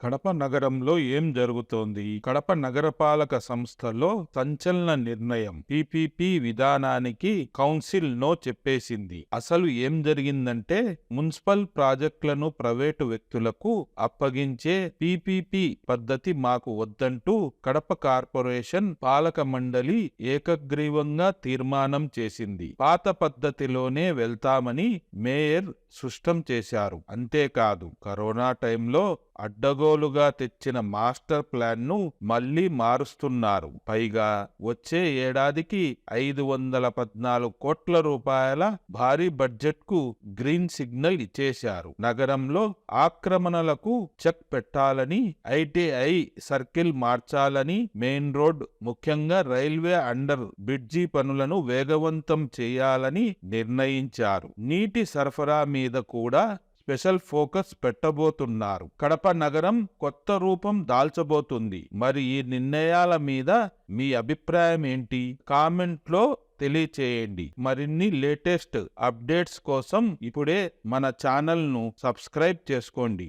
కడప నగరంలో ఏం జరుగుతోంది? కడప నగరపాలక సంస్థలో సంచలన నిర్ణయం. పీపీపీ విధానానికి కౌన్సిల్ నో చెప్పేసింది. అసలు ఏం జరిగిందంటే, మున్సిపల్ ప్రాజెక్టులను ప్రైవేటు వ్యక్తులకు అప్పగించే పీపీపీ పద్ధతి మాకు వద్దంటూ కడప కార్పొరేషన్ పాలక మండలి ఏకగ్రీవంగా తీర్మానం చేసింది. పాత పద్ధతిలోనే వెళ్తామని మేయర్ స్పష్టం చేశారు. అంతేకాదు, కరోనా టైంలో అడ్డగోలుగా తెచ్చిన మాస్టర్ ప్లాన్ ను మళ్లీ మారుస్తున్నారు. పైగా వచ్చే ఏడాదికి 514 కోట్ల రూపాయల భారీ బడ్జెట్ కు గ్రీన్ సిగ్నల్ ఇచ్చేశారు. నగరంలో ఆక్రమణలకు చెక్ పెట్టాలని, ఐటీఐ సర్కిల్ మార్చాలని, మెయిన్ రోడ్ ముఖ్యంగా రైల్వే అండర్ బ్రిడ్జి పనులను వేగవంతం చేయాలని నిర్ణయించారు. నీటి సరఫరా మీద కూడా స్పెషల్ ఫోకస్ పెట్టబోతున్నారు. కడప నగరం కొత్త రూపం దాల్చబోతుంది. మరి ఈ నిర్ణయాల మీద మీ అభిప్రాయం ఏంటి? కామెంట్లో తెలియచేయండి. మరిన్ని లేటెస్ట్ అప్డేట్స్ కోసం ఇప్పుడే మన ఛానల్ను సబ్స్క్రైబ్ చేసుకోండి.